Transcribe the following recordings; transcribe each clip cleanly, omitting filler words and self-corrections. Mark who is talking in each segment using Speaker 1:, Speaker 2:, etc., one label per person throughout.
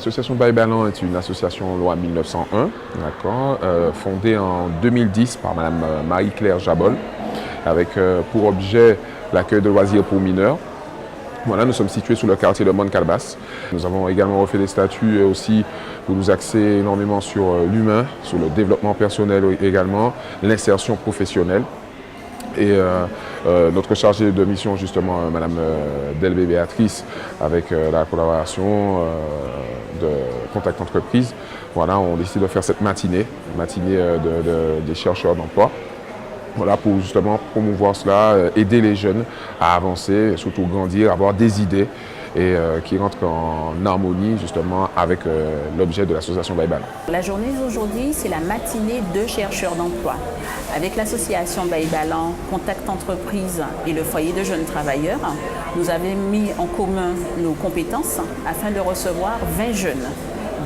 Speaker 1: L'association Baye-Balan est une association loi 1901, fondée en 2010 par Mme Marie-Claire Jabol, avec pour objet l'accueil de loisirs pour mineurs. Voilà, nous sommes situés sous le quartier de Monte-Calebasse. Nous avons également refait des statuts aussi pour nous axer énormément sur l'humain, sur le développement personnel également, l'insertion professionnelle. Et notre chargée de mission, justement, Mme Delbé Béatrice, avec la collaboration de Contact Entreprise, voilà, on décide de faire cette matinée des chercheurs d'emploi. Voilà, pour justement promouvoir cela, aider les jeunes à avancer, surtout grandir, avoir des idées et qui rentrent en harmonie justement avec l'objet de l'association Baye-Balan.
Speaker 2: La journée d'aujourd'hui, c'est la matinée de chercheurs d'emploi. Avec l'association Baye-Balan, Contact Entreprise et le foyer de jeunes travailleurs, nous avons mis en commun nos compétences afin de recevoir 20 jeunes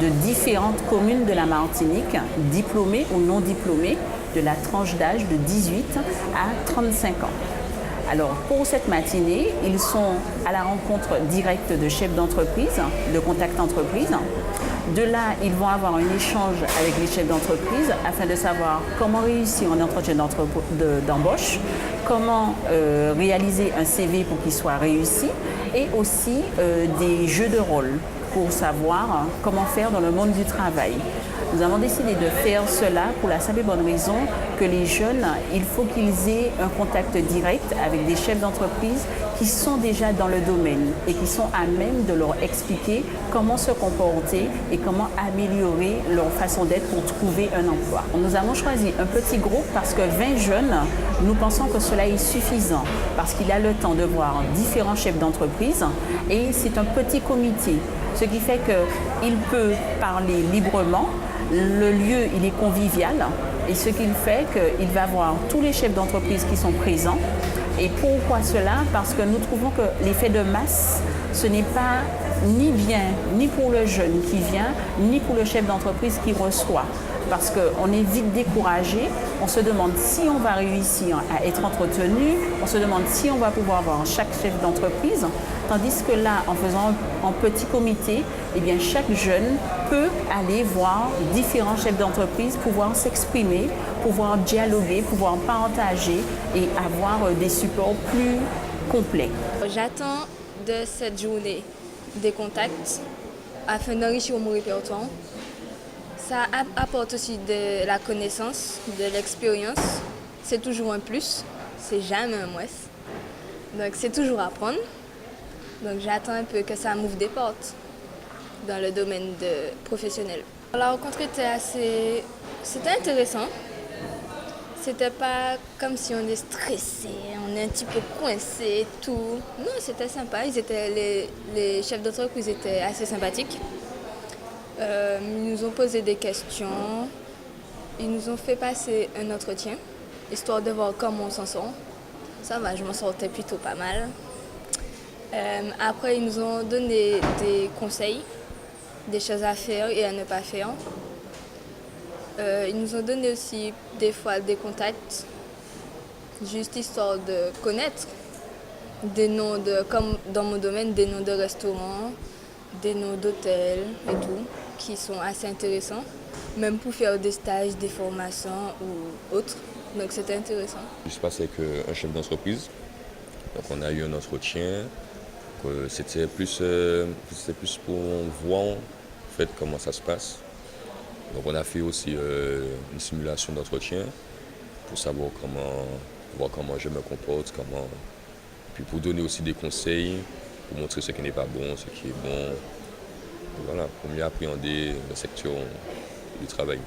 Speaker 2: de différentes communes de la Martinique, diplômés ou non diplômés, de la tranche d'âge de 18 à 35 ans. Alors pour cette matinée, ils sont à la rencontre directe de chefs d'entreprise, de Contact Entreprise. De là, ils vont avoir un échange avec les chefs d'entreprise afin de savoir comment réussir un entretien d'embauche, comment réaliser un CV pour qu'il soit réussi et aussi des jeux de rôle pour savoir comment faire dans le monde du travail. Nous avons décidé de faire cela pour la simple et bonne raison que les jeunes, il faut qu'ils aient un contact direct avec des chefs d'entreprise qui sont déjà dans le domaine et qui sont à même de leur expliquer comment se comporter et comment améliorer leur façon d'être pour trouver un emploi. Nous avons choisi un petit groupe parce que 20 jeunes, nous pensons que cela est suffisant parce qu'il a le temps de voir différents chefs d'entreprise et c'est un petit comité, ce qui fait qu'il peut parler librement. Le lieu, il est convivial et ce qu'il fait qu'il va voir tous les chefs d'entreprise qui sont présents. Et pourquoi cela? Parce que nous trouvons que l'effet de masse, ce n'est pas ni bien, ni pour le jeune qui vient, ni pour le chef d'entreprise qui reçoit. Parce qu'on est vite découragé, on se demande si on va réussir à être entretenu, on se demande si on va pouvoir voir chaque chef d'entreprise, tandis que là, en faisant en petit comité, eh bien, chaque jeune peut aller voir différents chefs d'entreprise, pouvoir s'exprimer, pouvoir dialoguer, pouvoir partager et avoir des supports plus complets.
Speaker 3: J'attends de cette journée des contacts afin d'enrichir mon répertoire. Ça apporte aussi de la connaissance, de l'expérience. C'est toujours un plus, c'est jamais un moins. Donc c'est toujours à apprendre. Donc j'attends un peu que ça m'ouvre des portes dans le domaine professionnel. La rencontre c'était intéressant. C'était pas comme si on est stressé, on est un petit peu coincé et tout. Non, c'était sympa. Les chefs d'entreprise étaient assez sympathiques. Ils nous ont posé des questions, ils nous ont fait passer un entretien, histoire de voir comment on s'en sort. Ça va, je m'en sortais plutôt pas mal. Après, ils nous ont donné des conseils, des choses à faire et à ne pas faire. Ils nous ont donné aussi des fois des contacts, juste histoire de connaître des noms comme dans mon domaine, des noms de restaurants, des noms d'hôtels et tout, qui sont assez intéressants, même pour faire des stages, des formations ou autres. Donc c'était intéressant.
Speaker 4: Je suis passé avec un chef d'entreprise. Donc on a eu un entretien. C'était plus pour voir en fait comment ça se passe. Donc on a fait aussi une simulation d'entretien pour savoir comment je me comporte, puis pour donner aussi des conseils, pour montrer ce qui n'est pas bon, ce qui est bon. Voilà, pour mieux appréhender le secteur du travail.